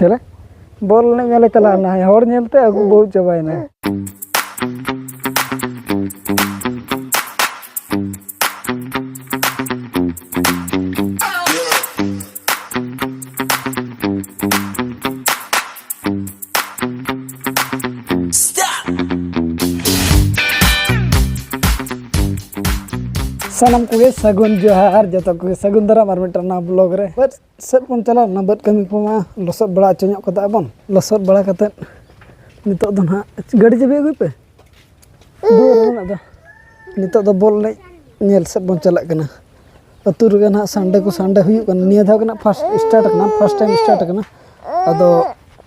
चले बॉल ने चलाना है और नेलते अगू बहुत चबायना सनम को सगुन जोहार जो को सगुन दाराम और मिटना ब्लॉग रे बट सब बन चला ना बट कमी पमा लसद बड़ा चोño कता बन लसद बड़ा कते नितो दो ना गाड़ी जबे अगुई पे दूर ना दो नितो दो बॉल ने नेल सब बन चला कना अतु रे ना संडे को संडे हुई कन निया धा कना फर्स्ट टाइम स्टार्ट कना अदो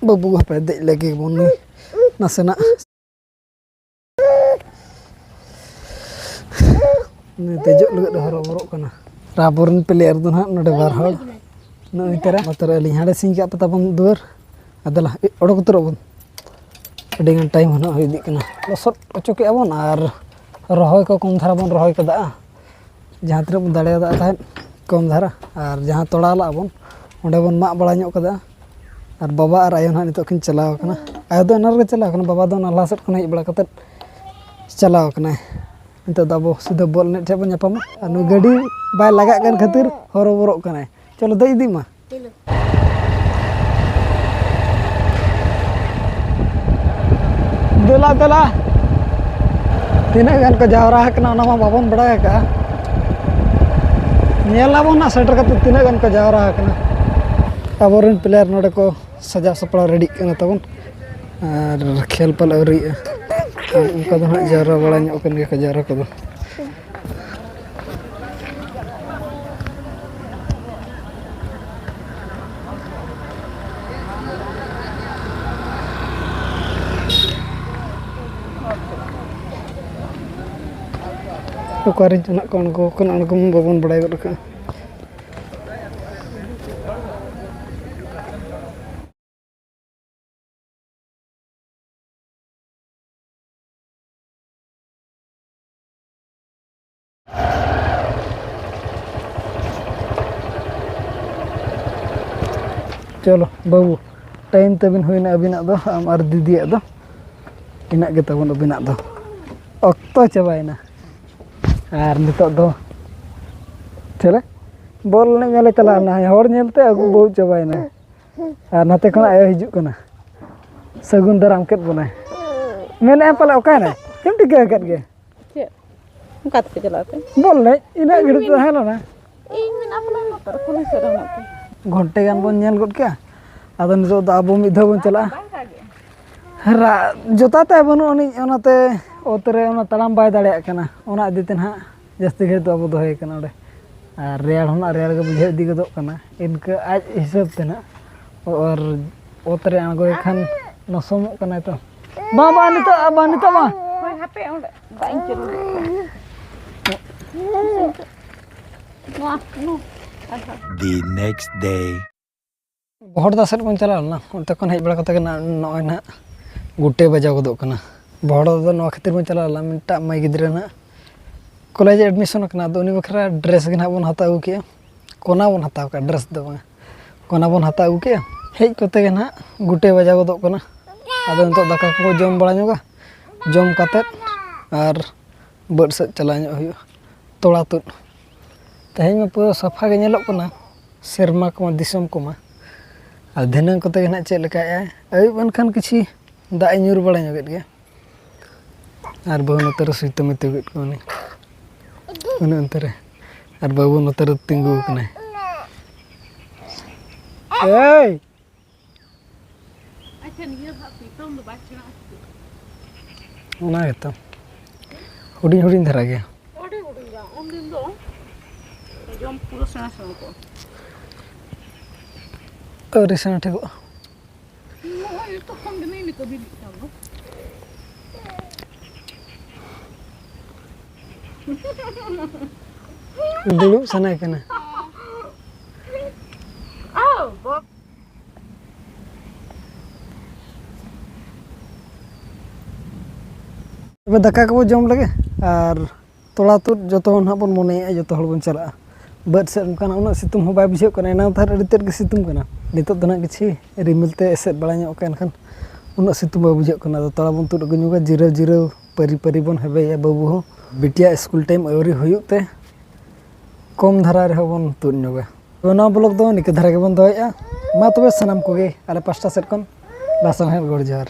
बबू पे दे लगे बन नासेना तेजो लगे हरो कना राबोरन प्लेयर दो ना नडे बार हल नई तेरा मतलब अली हाडे सिंह का पता बन दूर अदला ओडो कुतरो बन अडिगन टाइम हना होइदि कना लसट अचोके अबन आर रहोय को कम धारा बन रहोय कदा जहां तरे बन दाड़े दा था कम धारा आर जहां तोड़ाला बन ओंडे बन मा बड़ा ᱧᱚᱜ कदा आर बाबा आर आयो ना नितो किन चलाव कना आयो दो नर गे चलाव कना बाबा दो ना लासट कना हेज बड़ा कते चलाव कना नितो दाबो सीधा बॉल ने ठे बन ᱧᱟᱯᱟᱢ अनु गाड़ी बाय लगा कन खातिर हरोबरो कना चलो दे इदी मा दला दला तीना गन को जावरा कना ना मा बाबन बड़ा का नेलाबो ना सेटर कते तीना गन को जावरा कना अबोरन प्लेयर नोडे को सजा सपड़ा रेडी कना तबन और खेल पल अवरी उनका दो ना जावरा बड़ा ᱧᱚᱜ कन के जावरा को दो चना कौन को बाबन बड़ा गो चलो बाबू टाइम तबिन होइना अबिना दो आम आर दीदिया दो इना गे तबन अबिना दो अक्तो चबायना आर नितो दो चले बॉल ने चलाना है और नेलते अगू बहुत चबायना आर नाते खना आयो हिजु कना सगुन दाराम केत बनाय मेने पले ओकाने केम टिके केत गे चे कात के चलाते बॉल ने इना गिड़ तो हेलो ना इन में अपना पर पुलिस रहना घंटे गान बन नेल गड के आदो नितो दा अबो मिधा बन चला रा जोताते बनु अनि ओनाते ओतरे ओना तड़ाम बाय दाड़े कना ओना दिते ना जस्ती घे तो अब दोहे कना ओडे आर रेयाड़ होना रेयाड़ के बुझे दी गदो कना इनका आज हिसाब ते ना और ओतरे आगो खान नसमो कना तो बाबा नितो मा होय हापे ओंडे बाइन चलो नो The next day. बहुत दासर बन चला ना उनते कोन हेज बड़ा कते ना नय ना गुटे बजाव गदो कना बहुत दो नो खातिर बन चला ला मिनटा माई गिद्रे ना कॉलेज एडमिशन कना दो उनी बखरा ड्रेस के ना बन हताउ के कोना बन हताउ का ड्रेस दो कोना बन हताउ के हेज कते के ना गुटे बजाव गदो कना आदो नितो दाका को जम बड़ा ᱧᱚᱜᱟ जम कते और बड से चला ᱧᱚᱜ हुयो तोड़ा तुद तेहें में पूरा सफा के नेलोक कना सेरमा को दिसम को मा आ धनन कते के ना चेक लेका आय बनखान किछि दा ᱧᱩᱨ बड़ा ᱧᱚᱜेत गे आर बहु नतर सुइतो मितो गेट कोनी उन अंतरे आर बाबू नतर तिंगु कना ए अच्छा निया भापी तुम दो बाचना ओना गेतो हुडी हुडी धरा गे ओडी जा उन दिन दो जम पूरा सेना को और सेना ठेको ये तो हम नहीं में कभी लिखा लो दुलु सना कना आओ बॉब अब दाका को जम लगे और तोड़ा तुद जो ना बन मने जो बन चला बद से उनका उना सितुम हो बाय बुझे कना ना थार अड़ी तेर के सितुम कना नितोग दो ना किछि रिमिलते एसेद बड़ा ᱧᱚᱜ का एनखान उन्ना सितुं बा बुझाग कना तो तड़ा बन तुड अगु ᱧᱚᱜᱟ जिराव जिराव परी परी बन हेबेया बाबू हो बिटिया स्कूल टाइम अवरी हुयुग ते कम धारा रे बन तुड ᱧᱚᱜᱟ ओना ब्लॉग दो निके धारा के बन दोया मा तबे सनाम कोगे आले पास्टा सेट कोन लासम है गोड़ जोहार।